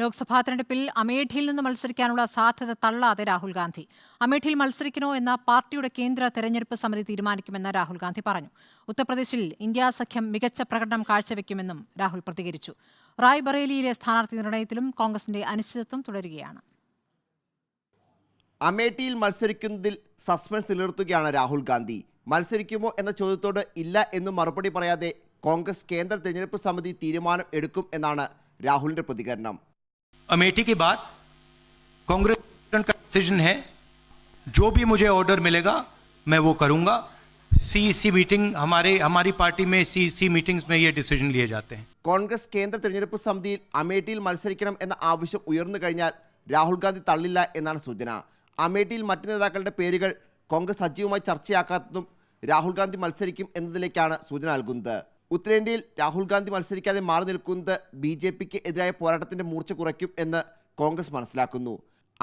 ലോക്സഭാ തെരഞ്ഞെടുപ്പിൽ അമേഠിയിൽ നിന്ന് മത്സരിക്കാനുള്ള സാധ്യത തള്ളാതെ രാഹുൽ ഗാന്ധി. അമേഠിയിൽ മത്സരിക്കണോ എന്ന പാർട്ടിയുടെ കേന്ദ്ര തെരഞ്ഞെടുപ്പ് സമിതി തീരുമാനിക്കുമെന്ന് രാഹുൽ ഗാന്ധി പറഞ്ഞു. ഉത്തർപ്രദേശിൽ ഇന്ത്യാ സഖ്യം മികച്ച പ്രകടനം കാഴ്ചവെക്കുമെന്നും രാഹുൽ പ്രതികരിച്ചു. റായ്ബറേലിയിലെ സ്ഥാനാർത്ഥി നിർണയത്തിലും കോൺഗ്രസിന്റെ അനിശ്ചിതത്വം തുടരുകയാണ്. അമേഠിയിൽ മത്സരിക്കുന്നതിൽ സസ്പെൻസ് നിലനിർത്തുകയാണ് രാഹുൽ ഗാന്ധി. മത്സരിക്കുമോ എന്ന ചോദ്യത്തോട് ഇല്ല എന്നും മറുപടി പറയാതെ കോൺഗ്രസ് കേന്ദ്ര തെരഞ്ഞെടുപ്പ് സമിതി തീരുമാനം എടുക്കും എന്നാണ് രാഹുലിന്റെ പ്രതികരണം. अमेठी के बाद कांग्रेस का डिसीजन है, जो भी मुझे ऑर्डर मिलेगा मैं वो करूंगा. सीईसी मीटिंग हमारी पार्टी में सीईसी मीटिंग्स में ये डिसीजन लिए जाते हैं. കോൺഗ്രസ് കേന്ദ്ര തെരഞ്ഞെടുപ്പ് സമിതിയിൽ അമേഠിയിൽ മത്സരിക്കണം എന്ന ആവശ്യം ഉയർന്നു കഴിഞ്ഞാൽ രാഹുൽ ഗാന്ധി തള്ളില്ല എന്നാണ് സൂചന. അമേഠിയിൽ മറ്റു നേതാക്കളുടെ പേരുകൾ കോൺഗ്രസ് സജീവമായി ചർച്ചയാക്കാത്തതും രാഹുൽ ഗാന്ധി മത്സരിക്കും എന്നതിലേക്കാണ് സൂചന നൽകുന്നത്. ഉത്തരേന്ത്യയിൽ രാഹുൽ ഗാന്ധി മത്സരിക്കാതെ മാറി നിൽക്കുന്നത് ബി.ജെ.പിക്ക് എതിരായ പോരാട്ടത്തിന്റെ മൂർച്ച കുറയ്ക്കും എന്ന് കോൺഗ്രസ് മനസ്സിലാക്കുന്നു.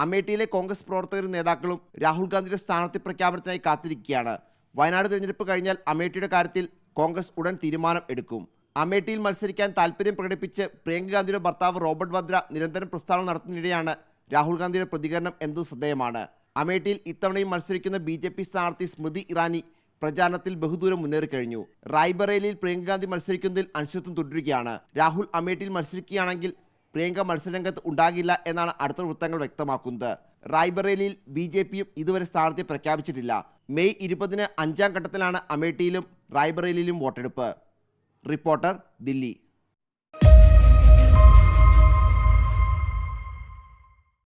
അമേഠിയിലെ കോൺഗ്രസ് പ്രവർത്തകരും നേതാക്കളും രാഹുൽ ഗാന്ധിയുടെ സ്ഥാനാർത്ഥി പ്രഖ്യാപനത്തിനായി കാത്തിരിക്കുകയാണ്. വയനാട് തെരഞ്ഞെടുപ്പ് കഴിഞ്ഞാൽ അമേഠിയുടെ കാര്യത്തിൽ കോൺഗ്രസ് ഉടൻ തീരുമാനം എടുക്കും. അമേഠിയിൽ മത്സരിക്കാൻ താൽപ്പര്യം പ്രകടിപ്പിച്ച് പ്രിയങ്ക ഗാന്ധിയുടെ ഭർത്താവ് റോബർട്ട് വദ്ര നിരന്തരം പ്രസ്താവന നടത്തുന്നതിനിടെയാണ് രാഹുൽ ഗാന്ധിയുടെ പ്രതികരണം എന്നതും ശ്രദ്ധേയമാണ്. അമേഠിയിൽ ഇത്തവണയും മത്സരിക്കുന്ന ബി.ജെ.പി സ്ഥാനാർത്ഥി സ്മൃതി ഇറാനി പ്രചാരണത്തിൽ ബഹുദൂരം മുന്നേറിക്കഴിഞ്ഞു. റായ്ബറേലിയിൽ പ്രിയങ്ക ഗാന്ധി മത്സരിക്കുന്നതിൽ അനിശ്ചിതത്വം തുടരുകയാണ്. രാഹുൽ അമേഠിയിൽ മത്സരിക്കുകയാണെങ്കിൽ പ്രിയങ്ക മത്സരരംഗത്ത് ഉണ്ടാകില്ല എന്നാണ് അടുത്ത വൃത്തങ്ങൾ വ്യക്തമാക്കുന്നത്. റായ്ബറേലിയിൽ ബി.ജെ.പിയും ഇതുവരെ സ്ഥാനാർത്ഥിയെ പ്രഖ്യാപിച്ചിട്ടില്ല. മെയ് 20-ന് 5ാം ഘട്ടത്തിലാണ് അമേഠിയിലും റായ്ബറേലിയിലും വോട്ടെടുപ്പ്. റിപ്പോർട്ടർ, ദില്ലി.